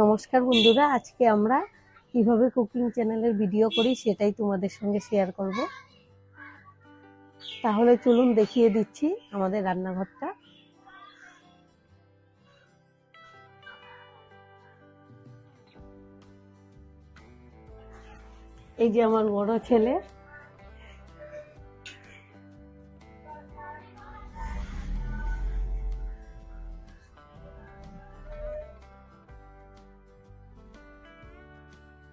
নমস্কার বন্ধুরা, আজকে আমরা কিভাবে কুকিং চ্যানেলের ভিডিও করি সেটাই তোমাদের সঙ্গে শেয়ার করব। তাহলে চলুন দেখিয়ে দিচ্ছি আমাদের রান্নাঘরটা। এই যে আমার বড় ছেলে,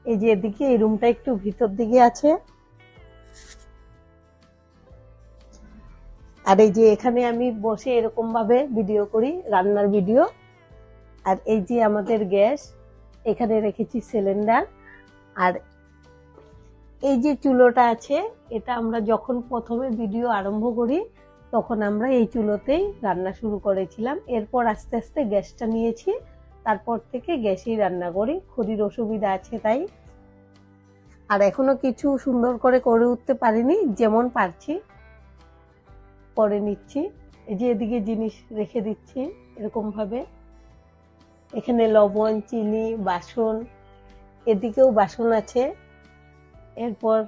এই যে এদিকে এই রুমটা একটু ভিতর দিকে আছে, আর এই যে এখানে আমি বসে এরকম ভাবে ভিডিও করি, রান্নার ভিডিও। আর এই যে আমাদের গ্যাস, এখানে রেখেছি সিলিন্ডার। আর এই যে চুলোটা আছে, এটা আমরা যখন প্রথমে ভিডিও আরম্ভ করি তখন আমরা এই চুলোতেই রান্না শুরু করেছিলাম। এরপর আস্তে আস্তে গ্যাসটা নিয়েছি, তারপর থেকে গ্যাসেই রান্না করি। খড়ির অসুবিধা আছে তাই। আর এখনো কিছু সুন্দর করে উঠতে পারিনি, যেমন পারছি করে নিচ্ছি। এই যে এদিকে জিনিস রেখে দিচ্ছি এরকম ভাবে, এখানে লবণ, চিনি, বাসন, এদিকেও বাসন আছে। এরপর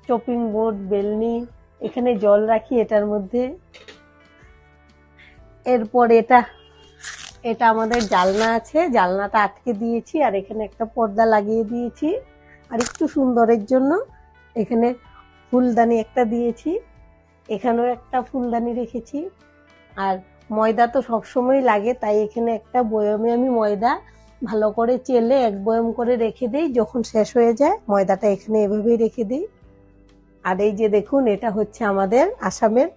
চপিং বোর্ড, বেলনি, এখানে জল রাখি এটার মধ্যে। এরপর এটা আমাদের জালনা আছে, জালনাটা আটকে দিয়েছি, আর এখানে একটা পর্দা লাগিয়ে দিয়েছি। আর একটু সুন্দরের জন্য এখানে ফুলদানি একটা দিয়েছি, এখানেও একটা ফুলদানি রেখেছি। আর ময়দা তো সবসময় লাগে, তাই এখানে একটা বয়মে আমি ময়দা ভালো করে চেলে এক বয়ম করে রেখে দিই। যখন শেষ হয়ে যায় ময়দাটা এখানে এভাবেই রেখে দিই। আর এই যে দেখুন, এটা হচ্ছে আমাদের আসামের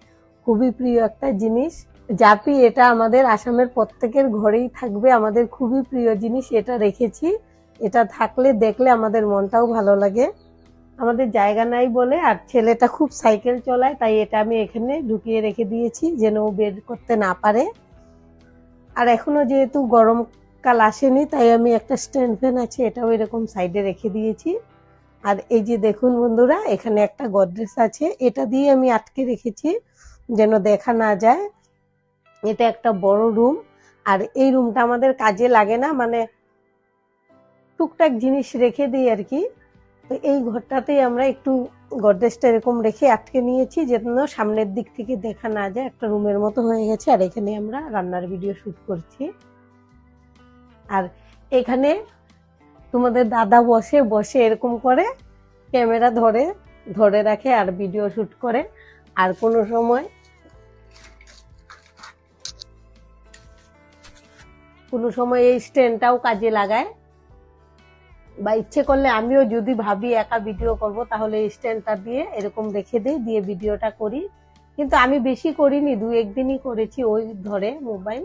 খুবই প্রিয় একটা জিনিস, জাপি। এটা আমাদের আসামের প্রত্যেকের ঘরেই থাকবে, আমাদের খুবই প্রিয় জিনিস। এটা রেখেছি, এটা থাকলে দেখলে আমাদের মনটাও ভালো লাগে। আমাদের জায়গা নাই বলে, আর ছেলেটা খুব সাইকেল চলায়, তাই এটা আমি এখানে ঢুকিয়ে রেখে দিয়েছি যেন ও বের করতে না পারে। আর এখনো যেহেতু গরমকাল আসেনি, তাই আমি একটা স্ট্যান্ড ফ্যান আছে, এটাও এরকম সাইডে রেখে দিয়েছি। আর এই যে দেখুন বন্ধুরা, এখানে একটা গডরেজ আছে, এটা দিয়ে আমি আটকে রেখেছি যেন দেখা না যায়। এটা একটা বড় রুম, আর এই রুমটা আমাদের কাজে লাগে না, মানে টুকটাক জিনিস রেখে দিই আর কি। তো এই ঘরটাতেই আমরা একটু গডরেজটা এরকম রেখে আটকে নিয়েছি যেন সামনের দিক থেকে দেখা না যায়, একটা রুমের মতো হয়ে গেছে। আর এখানে আমরা রান্নার ভিডিও শুট করছি। আর এখানে তোমাদের দাদা বসে বসে এরকম করে ক্যামেরা ধরে রাখে আর ভিডিও শুট করে। আর কোনো সময় এই স্ট্যান্ডটাও কাজে লাগায়, বা ইচ্ছে করলে আমিও যদি ভাবি একা ভিডিও করব তাহলে এই স্ট্যান্ডটা দিয়ে এরকম রেখে দিয়ে ভিডিওটা করি। কিন্তু আমি বেশি করিনি, 2-1 দিনই করেছি ওই ধরে মোবাইল।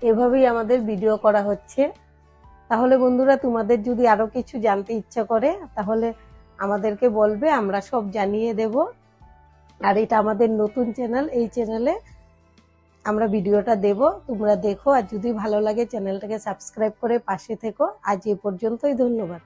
এভাবেই আমাদের ভিডিও করা হচ্ছে। তাহলে বন্ধুরা, তোমাদের যদি আরো কিছু জানতে ইচ্ছা করে তাহলে আমাদেরকে বলবে, আমরা সব জানিয়ে দেব। আর এটা আমাদের নতুন চ্যানেল, এই চ্যানেলে আমরা ভিডিওটা দেব, তোমরা দেখো। আর যদি ভালো লাগে চ্যানেলটাকে সাবস্ক্রাইব করে পাশে থেকো। আজ এ পর্যন্তই, ধন্যবাদ।